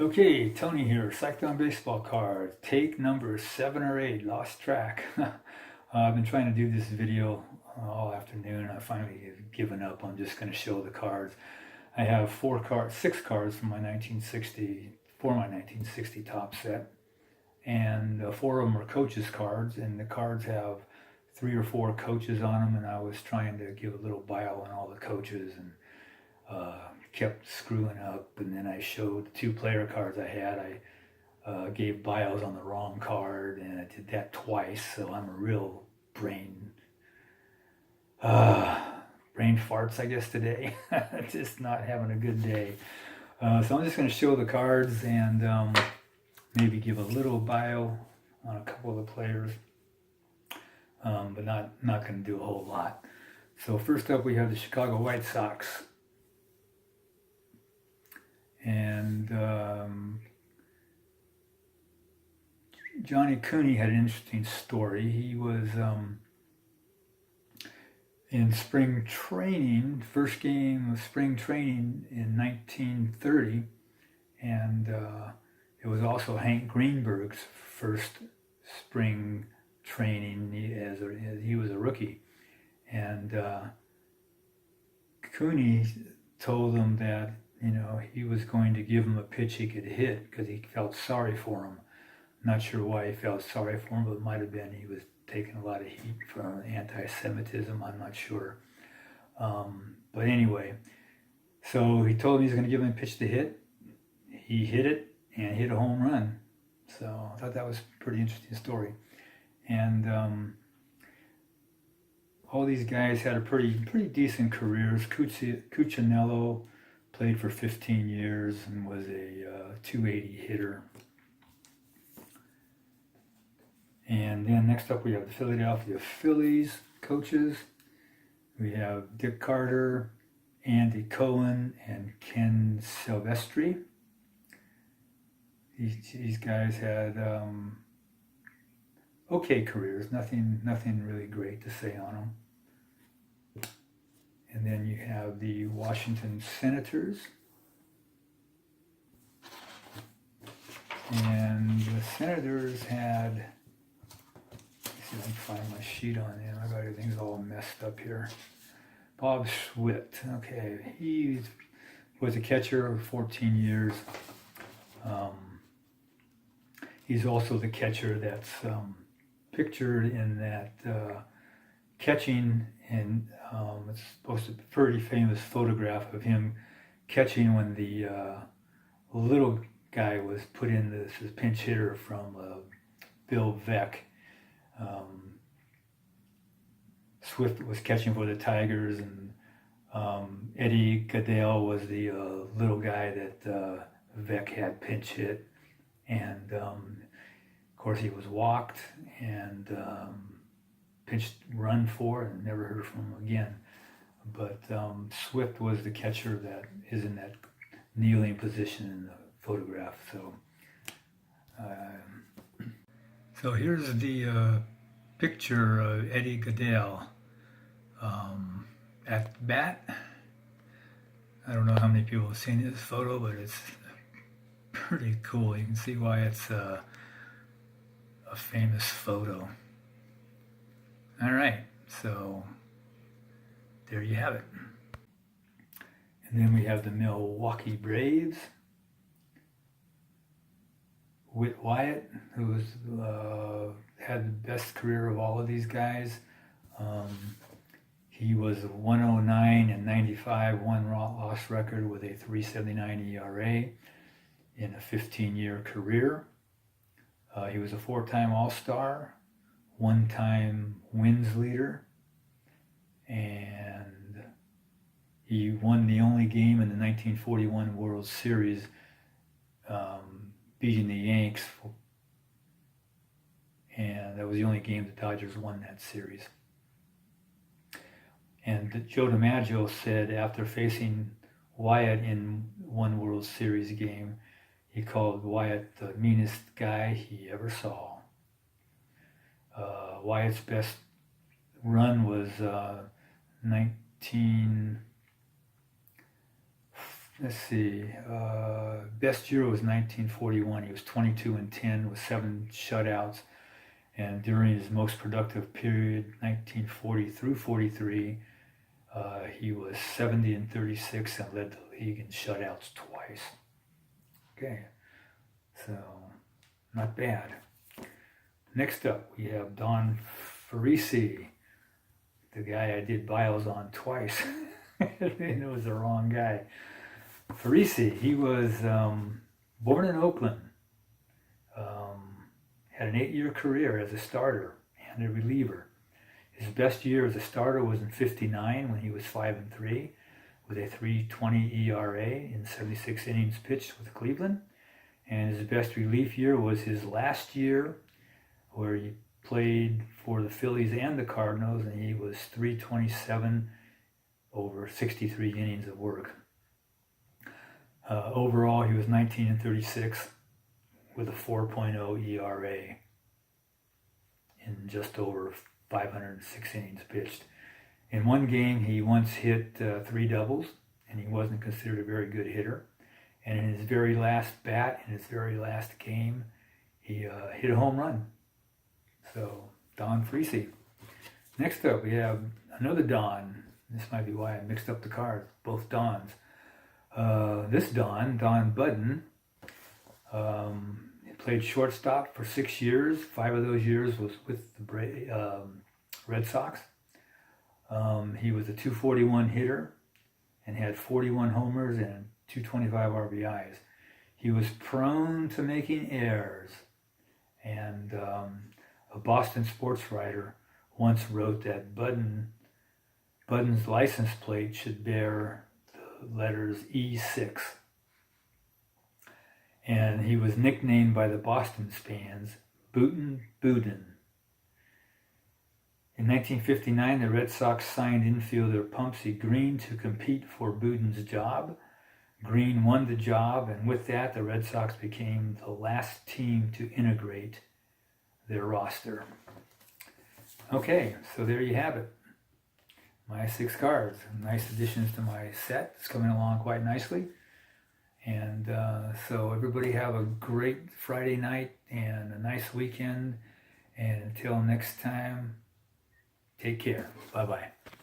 Okay, Tony here, Psyched on baseball cards. Take number 7 or 8, lost track. I've been trying to do this video all afternoon. I finally have given up. I'm just going to show the cards. I have 6 cards from my 1960 top set, and 4 of them are coaches cards, and the cards have 3 or 4 coaches on them, and I was trying to give a little bio on all the coaches, and kept screwing up. And then I showed the 2 player cards I had. I gave bios on the wrong card, and I did that twice. So I'm a real brain farts, I guess, today. Just not having a good day. So I'm just going to show the cards and maybe give a little bio on a couple of the players, but not going to do a whole lot. So first up, we have the Chicago White Sox. And Johnny Cooney had an interesting story. He was in spring training, first game of spring training in 1930, and it was also Hank Greenberg's first spring training as he was a rookie. And Cooney told him that he was going to give him a pitch he could hit because he felt sorry for him. Not sure why he felt sorry for him, but it might have been he was taking a lot of heat from anti-Semitism. I'm not sure. But anyway, so he told him he was going to give him a pitch to hit. He hit it and hit a home run. So I thought that was a pretty interesting story. And all these guys had a pretty decent careers. Cuccinello played for 15 years and was a 280 hitter. And then next up we have the Philadelphia Phillies coaches. We have Dick Carter, Andy Cohen, and Ken Silvestri. These guys had okay careers, nothing really great to say on them. And then you have the Washington Senators. And the Senators had, let's see if I can find my sheet on him. I got everything's all messed up here. Bob Swift. Okay, he was a catcher for 14 years. He's also the catcher that's pictured in that catching, and it's supposed to be a pretty famous photograph of him catching when the little guy was put in this pinch hitter from Bill Veeck. Swift was catching for the Tigers, and Eddie Goodell was the little guy that Veeck had pinch hit, and of course he was walked and pitched run for and never heard from him again. But Swift was the catcher that is in that kneeling position in the photograph. So here's the picture of Eddie Goodell at the bat. I don't know how many people have seen this photo, but it's pretty cool. You can see why it's a famous photo. All right, so there you have it. And then we have the Milwaukee Braves. Whit Wyatt, who had the best career of all of these guys. He was 109 and 95, 1-loss record with a 3.79 ERA in a 15-year career. He was a 4-time All-Star, 1-time wins leader, and he won the only game in the 1941 World Series, beating the Yanks, and that was the only game the Dodgers won that series. And Joe DiMaggio said after facing Wyatt in one World Series game, he called Wyatt the meanest guy he ever saw. Wyatt's best run was 19 let's see, best year was 1941. He was 22-10 with 7 shutouts. And during his most productive period, 1940 through 43, he was 70-36 and led the league in shutouts twice. Okay, so not bad. Next up, we have Don Farisi, the guy I did bios on twice. It was the wrong guy. Farisi, he was born in Oakland, had an 8-year career as a starter and a reliever. His best year as a starter was in '59 when he was 5-3 with a 3.20 ERA in 76 innings pitched with Cleveland. And his best relief year was his last year where he played for the Phillies and the Cardinals, and he was 3.27 over 63 innings of work. Overall, he was 19-36 with a 4.0 ERA in just over 506 innings pitched. In one game, he once hit 3 doubles, and he wasn't considered a very good hitter. And in his very last bat, in his very last game, he hit a home run. So, Don Farisi. Next up, we have another Don. This might be why I mixed up the cards, both Dons. This Don Budden, he played shortstop for 6 years. 5 of those years was with the Red Sox. He was a .241 hitter and had 41 homers and 225 RBIs. He was prone to making errors, and a Boston sports writer once wrote that Budden's license plate should bear the letters E6. And he was nicknamed by the Boston fans Bootin' Budin. In 1959, the Red Sox signed infielder Pumpsie Green to compete for Budin's job. Green won the job, and with that, the Red Sox became the last team to integrate their roster. Okay, so there you have it. My 6 cards. Nice additions to my set. It's coming along quite nicely. And so everybody have a great Friday night and a nice weekend. And until next time, take care. Bye-bye.